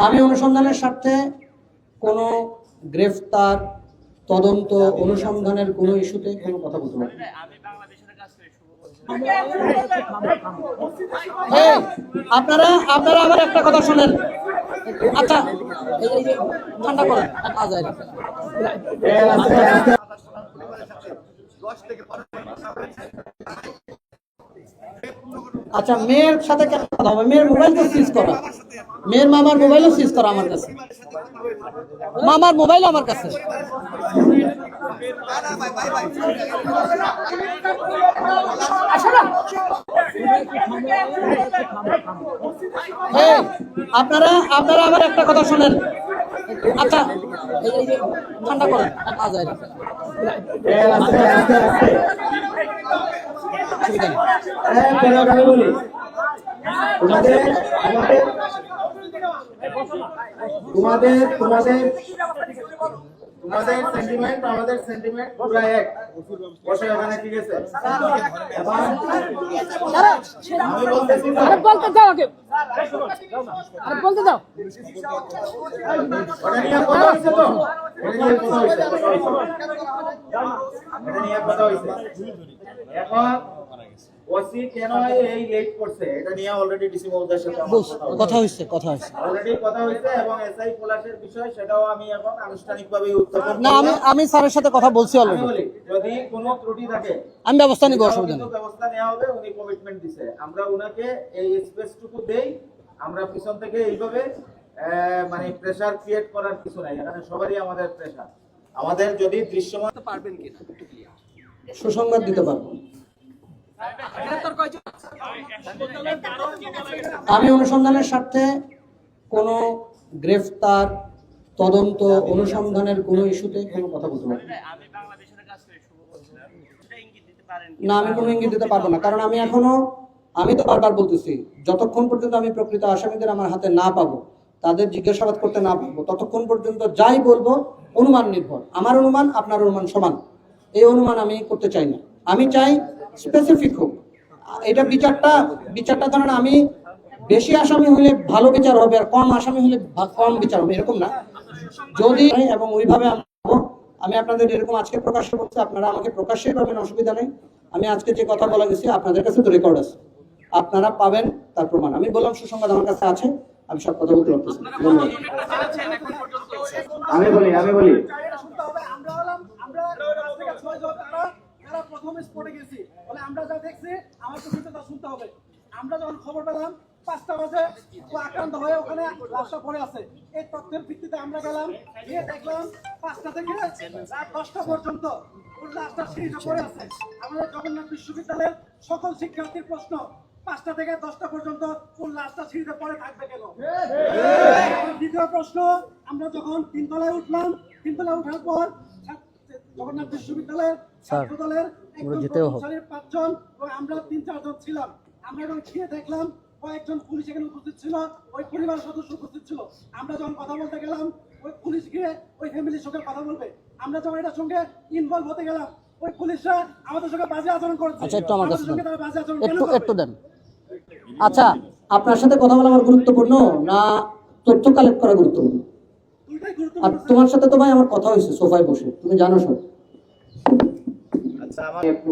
আমি অনুসন্ধানের স্বার্থে কোনো গ্রেফতার তদন্ত অনুসন্ধানের কোনো ইস্যুতে কোনো কথা বলতে পারি না। আপনারা আমার একটা কথা শুনেন। আচ্ছা, ঠান্ডা করেন। আচ্ছা, মেয়ের সাথে কেন কথা হবে? মেয়ের মোবাইল তো সিজ করা, মেয়ের মামার মোবাইলও সিজ করা আমার কাছে, মামার মোবাইল আমার কাছে। আপনারা আমার একটা কথা শুনেন। আচ্ছা, ঠান্ডা করেন। তোমাদের সেন্টিমেন্ট আমাদের সেন্টিমেন্ট পুরো এক। বসে এখানে ঠিক আছে? আমি বলতেছি, আরে বলতে দাও আগে, আরে বলতে দাও। ওটা নিয়ে কথা হইছে তো? এটা নিয়ে কথা হইছে। এখন ওসি কেন এই লেট করছে এটা নিয়ে অলরেডি ডিসি মহোদয়ের সাথে কথা হইছে অলরেডি কথা হইছে এবং এসআই পলাশের বিষয় সেটাও আমি এখন আনুষ্ঠানিকভাবে উত্থাপন না, আমি স্যারের সাথে কথা বলছি অলরেডি। যদি কোনো ত্রুটি থাকে আমি ব্যবস্থা নিব, অসুবিধা নেই। ব্যবস্থা নেওয়া হবে। উনি কমিটমেন্ট দিয়েছে, আমরা উনাকে এই স্পেসটুকু দেই। আমরা পিছন থেকে এইভাবে মানে প্রেসার ক্রিয়েট করার কিছু নাই, এখানে সবারই আমাদের প্রেসার। আমাদের যদি দৃশ্যমান পারবেন কিনা সুসংবাদ দিতে পারবো। আমি অনুসন্ধানের স্বার্থে কোনো গ্রেফতার তদন্ত অনুসন্ধানের কোনো ইস্যুতে কোনো কথা বলতে পারি না। আমি কোনো ইঙ্গিত দিতে পারবো না, কারণ আমি তো বারবার বলতেছি, যতক্ষণ পর্যন্ত আমি প্রকৃত আসামিদের আমার হাতে না পাবো, তাদের জিজ্ঞাসাবাদ করতে না পারবো, ততক্ষণ পর্যন্ত যাই বলবো অনুমান নির্ভর। আমার অনুমান আপনার অনুমান সমান, এই অনুমান আমি করতে চাই না। আমি চাই স্পেসিফিক হোক এটা বিচারটা ধরেন আমি বেশি আসামি হলে ভালো বিচার হবে আর কম আসামি হলে কম বিচার হবে, এরকম না। যদি এবং ওইভাবে আমি আপনাদের এরকম আজকে প্রকাশ্য করছি, আপনারা আমাকে প্রকাশ্যে পাবেন, অসুবিধা নেই। আমি আজকে যে কথা বলা গেছি আপনাদের কাছে তো রেকর্ড আছে, আপনারা পাবেন তার প্রমাণ। আমি বললাম সুসংবাদ আমার কাছে আছে, আমি সব কথা বলতে পারতেছি। ধন্যবাদ। আমি বলি প্রথমে স্পটে গেছি বলে আমরা যা দেখছি আমার তো তা শুনতে হবে। আমরা যখন খবর পেলাম 5টা বাজে ও আক্রান্ত হয়ে ওখানে লাশটা পড়ে আছে, এই তথ্যের ভিত্তিতে আমরা গেলাম, গিয়ে দেখলাম 5টা থেকে রাত 10টা পর্যন্ত ওর লাশটা সিঁড়িতে পড়ে আছে। আমাদের জগন্নাথ বিশ্ববিদ্যালয়ের সকল শিক্ষার্থীর প্রশ্ন, 5টা থেকে 10টা পর্যন্ত ওর লাশটা সিঁড়িতে পড়ে থাকবে কেন? দ্বিতীয় প্রশ্ন, আমরা যখন 3 তলায় উঠলাম, 3 তলায় ওঠার পর জগন্নাথ বিশ্ববিদ্যালয়ের ছাত্র দলের 5 জন এবং আমরা 3-4 জন ছিলাম। আমরা যখন খেয়ে দেখলাম কয়েকজন পুলিশ এখানে উপস্থিত ছিল, ওই পরিবার সদস্য উপস্থিত ছিল। আমরা যখন কথা বলতে গেলাম ওই পুলিশ গিয়ে ওই ফ্যামিলির সঙ্গে কথা বলবে, আমরা যখন এটার সঙ্গে ইনভলভ হতে গেলাম ওই পুলিশরা আমাদের সঙ্গে বাজে আচরণ করেছে। আচ্ছা, একটু আমার কাছে একটু দেন। আচ্ছা, আপনার সাথে কথা বলা আমার গুরুত্বপূর্ণ না তথ্য কালেক্ট করা গুরুত্বপূর্ণ? আর তোমার সাথে তো ভাই আমার কথা হয়েছে সোফায় বসে, তুমি জানো সব। আচ্ছা, আমার একটু